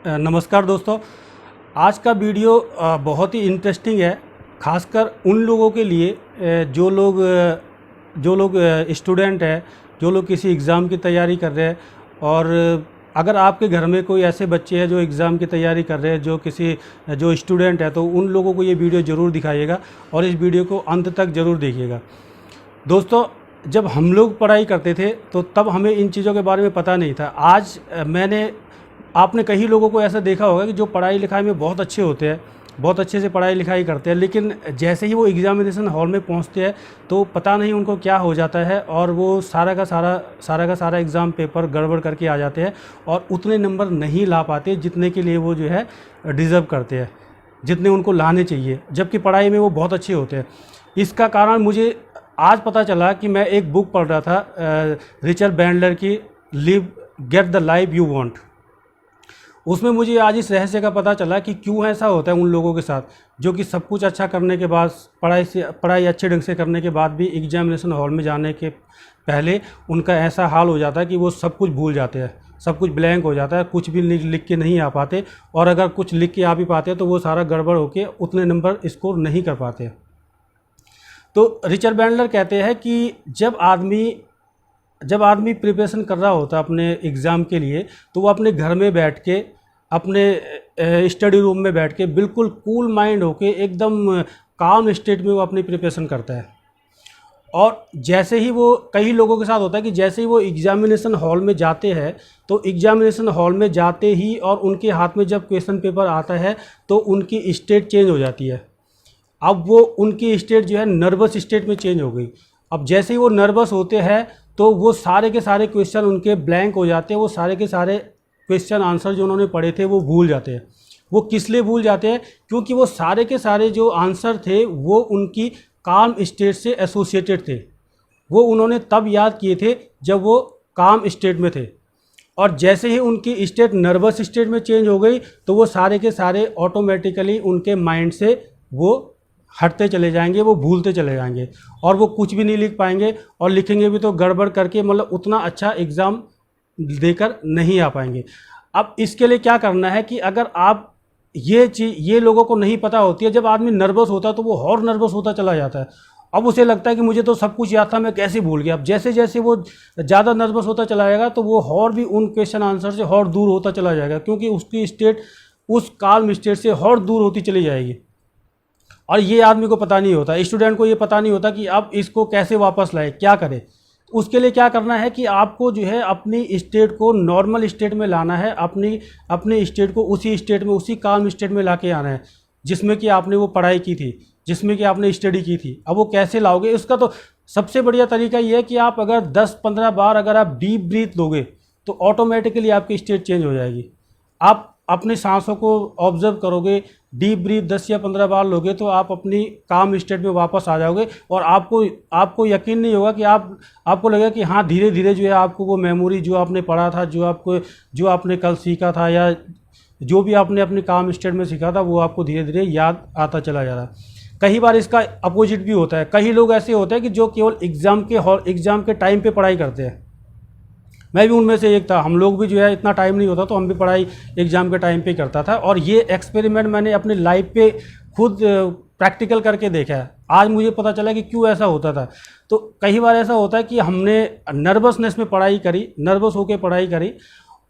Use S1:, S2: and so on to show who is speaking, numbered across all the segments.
S1: नमस्कार दोस्तों। आज का वीडियो बहुत ही इंटरेस्टिंग है, खासकर उन लोगों के लिए जो लोग स्टूडेंट हैं, जो लोग किसी एग्ज़ाम की तैयारी कर रहे हैं। और अगर आपके घर में कोई ऐसे बच्चे हैं जो एग्ज़ाम की तैयारी कर रहे हैं, जो स्टूडेंट है, तो उन लोगों को ये वीडियो ज़रूर दिखाइएगा और इस वीडियो को अंत तक ज़रूर देखिएगा। दोस्तों, जब हम लोग पढ़ाई करते थे तो तब हमें इन चीज़ों के बारे में पता नहीं था। आज आपने कई लोगों को ऐसा देखा होगा कि जो पढ़ाई लिखाई में बहुत अच्छे होते हैं, बहुत अच्छे से पढ़ाई लिखाई करते हैं, लेकिन जैसे ही वो एग्ज़ामिनेशन हॉल में पहुंचते हैं तो पता नहीं उनको क्या हो जाता है और वो सारा का सारा एग्ज़ाम पेपर गड़बड़ करके आ जाते हैं और उतने नंबर नहीं ला पाते जितने के लिए वो जो है डिज़र्व करते हैं, जितने उनको लाने चाहिए, जबकि पढ़ाई में वो बहुत अच्छे होते हैं। इसका कारण मुझे आज पता चला कि मैं एक बुक पढ़ रहा था, रिचर्ड बैंडलर की get the life you want. उसमें मुझे आज इस रहस्य का पता चला कि क्यों ऐसा होता है उन लोगों के साथ जो कि सब कुछ अच्छा करने के बाद, पढ़ाई अच्छे ढंग से करने के बाद भी एग्जामिनेशन हॉल में जाने के पहले उनका ऐसा हाल हो जाता है कि वो सब कुछ भूल जाते हैं, सब कुछ ब्लैंक हो जाता है, कुछ भी लिख के नहीं आ पाते, और अगर कुछ लिख के आ भी पाते हैं तो वो सारा गड़बड़ होकर उतने नंबर स्कोर नहीं कर पाते। तो रिचर्ड बैंडलर कहते हैं कि जब आदमी प्रिपरेशन कर रहा होता है अपने एग्ज़ाम के लिए, तो वो अपने घर में बैठ के, अपने स्टडी रूम में बैठ के बिल्कुल कूल माइंड होके एकदम काम स्टेट में वो अपनी प्रिपरेशन करता है। और जैसे ही वो, कई लोगों के साथ होता है कि जैसे ही वो एग्ज़ामिनेशन हॉल में जाते हैं, तो एग्ज़ामिनेशन हॉल में जाते ही और उनके हाथ में जब क्वेश्चन पेपर आता है तो उनकी स्टेट चेंज हो जाती है। अब वो, उनकी स्टेट जो है नर्वस स्टेट में चेंज हो गई। अब जैसे ही वो नर्वस होते हैं तो वो सारे के सारे क्वेश्चन उनके ब्लैंक हो जाते हैं, वो सारे के सारे क्वेश्चन आंसर जो उन्होंने पढ़े थे वो भूल जाते हैं। वो किस लिए भूल जाते हैं? क्योंकि वो सारे के सारे जो आंसर थे वो उनकी काम स्टेट से एसोसिएटेड थे, वो उन्होंने तब याद किए थे जब वो काम स्टेट में थे। और जैसे ही उनकी स्टेट नर्वस स्टेट में चेंज हो गई तो वो सारे के सारे ऑटोमेटिकली उनके माइंड से वो हटते चले जाएंगे, वो भूलते चले जाएंगे और वो कुछ भी नहीं लिख पाएंगे, और लिखेंगे भी तो गड़बड़ करके, मतलब उतना अच्छा एग्ज़ाम देकर नहीं आ पाएंगे। अब इसके लिए क्या करना है कि अगर आप ये लोगों को नहीं पता होती है, जब आदमी नर्वस होता है तो वो और नर्वस होता चला जाता है। अब उसे लगता है कि मुझे तो सब कुछ याद था, मैं कैसे भूल गया। अब जैसे जैसे वो ज़्यादा नर्वस होता चला जाएगा तो वो और भी उन क्वेश्चन आंसर से और दूर होता चला जाएगा, क्योंकि उसकी स्टेट उस काल्म स्टेट से और दूर होती चली जाएगी। और ये आदमी को पता नहीं होता, स्टूडेंट को ये पता नहीं होता कि अब इसको कैसे वापस लाए, क्या करे। उसके लिए क्या करना है कि आपको जो है अपनी स्टेट को नॉर्मल स्टेट में लाना है, अपनी स्टेट को उसी स्टेट में, उसी काम स्टेट में ला के आना है जिसमें कि आपने वो पढ़ाई की थी, जिसमें कि आपने स्टडी की थी। अब वो कैसे लाओगे, इसका तो सबसे बढ़िया तरीका ये है कि आप अगर 10-15 बार अगर आप डीप ब्रीथ लोगे तो ऑटोमेटिकली आपकी स्टेट चेंज हो जाएगी। आप अपनी सांसों को ऑब्जर्व करोगे, डीप ब्रीथ 10 या 15 बार लोगे तो आप अपनी काम स्टेट में वापस आ जाओगे, और आपको यकीन नहीं होगा कि आपको लगेगा कि हाँ, धीरे धीरे जो है आपको वो मेमोरी जो आपने पढ़ा था, जो आपने कल सीखा था, या जो भी आपने अपने काम स्टेट में सीखा था, वो आपको धीरे धीरे याद आता चला जा रहा है। कई बार इसका अपोजिट भी होता है। कई लोग ऐसे होते हैं कि जो केवल एग्ज़ाम के टाइम पे पढ़ाई करते हैं। मैं भी उनमें से एक था। हम लोग भी जो है, इतना टाइम नहीं होता तो हम भी पढ़ाई एग्ज़ाम के टाइम पे करता था, और ये एक्सपेरिमेंट मैंने अपनी लाइफ पे खुद प्रैक्टिकल करके देखा है। आज मुझे पता चला कि क्यों ऐसा होता था। तो कई बार ऐसा होता है कि हमने नर्वसनेस में पढ़ाई करी, नर्वस होकर पढ़ाई करी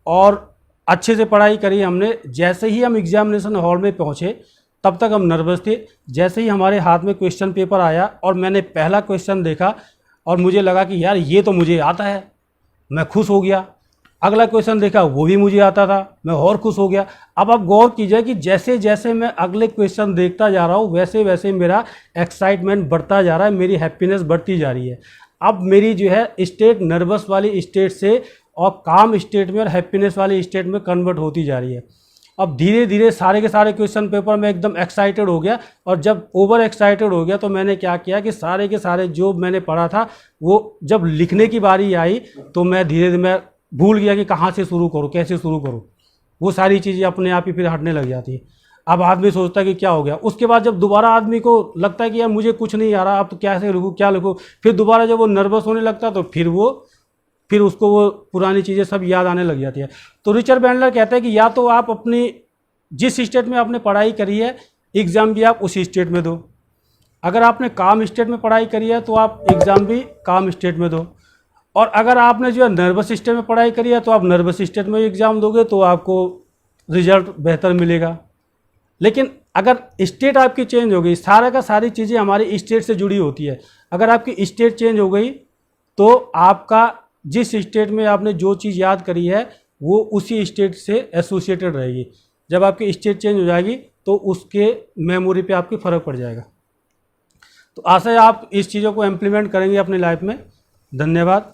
S1: और अच्छे से पढ़ाई करी हमने। जैसे ही हम एग्जामिनेशन हॉल में पहुँचे तब तक हम नर्वस थे। जैसे ही हमारे हाथ में क्वेश्चन पेपर आया और मैंने पहला क्वेश्चन देखा और मुझे लगा कि यार ये तो मुझे आता है, मैं खुश हो गया। अगला क्वेश्चन देखा, वो भी मुझे आता था, मैं और खुश हो गया। अब आप गौर कीजिए कि जैसे जैसे मैं अगले क्वेश्चन देखता जा रहा हूँ वैसे वैसे मेरा एक्साइटमेंट बढ़ता जा रहा है, मेरी हैप्पीनेस बढ़ती जा रही है। अब मेरी जो है स्टेट नर्वस वाली स्टेट से और काम स्टेट में और हैप्पीनेस वाली स्टेट में कन्वर्ट होती जा रही है। अब धीरे धीरे सारे के सारे क्वेश्चन पेपर में एकदम एक्साइटेड हो गया, और जब ओवर एक्साइटेड हो गया तो मैंने क्या किया कि सारे के सारे जो मैंने पढ़ा था वो जब लिखने की बारी आई तो मैं धीरे धीरे मैं भूल गया कि कहाँ से शुरू करूँ, कैसे शुरू करूँ। वो सारी चीज़ें अपने आप ही फिर हटने लग जाती है। अब आदमी सोचता है कि क्या हो गया। उसके बाद जब दोबारा आदमी को लगता है कि यार मुझे कुछ नहीं आ रहा, अब तो कैसे लिखूँ, क्या लिखूँ, फिर दोबारा जब वो नर्वस होने लगता है तो फिर वो फिर उसको वो पुरानी चीज़ें सब याद आने लग जाती है। तो रिचर्ड बैंडलर कहते हैं कि या तो आप अपनी जिस स्टेट में आपने पढ़ाई करी है एग्ज़ाम भी आप उसी स्टेट में दो, अगर आपने काम स्टेट में पढ़ाई करी है तो आप एग्ज़ाम भी काम स्टेट में दो, और अगर आपने जो है नर्वस सिस्टम में पढ़ाई करी है तो आप नर्वस सिस्टम में एग्ज़ाम दोगे तो आपको रिजल्ट बेहतर मिलेगा। लेकिन अगर स्टेट आपकी चेंज हो गई, सारा का सारी चीज़ें हमारी स्टेट से जुड़ी होती है, अगर आपकी स्टेट चेंज हो गई तो आपका जिस स्टेट में आपने जो चीज़ याद करी है वो उसी स्टेट से एसोसिएटेड रहेगी। जब आपकी स्टेट चेंज हो जाएगी तो उसके मेमोरी पे आपकी फ़र्क पड़ जाएगा। तो आशा है आप इस चीज़ों को इम्प्लीमेंट करेंगे अपनी लाइफ में। धन्यवाद।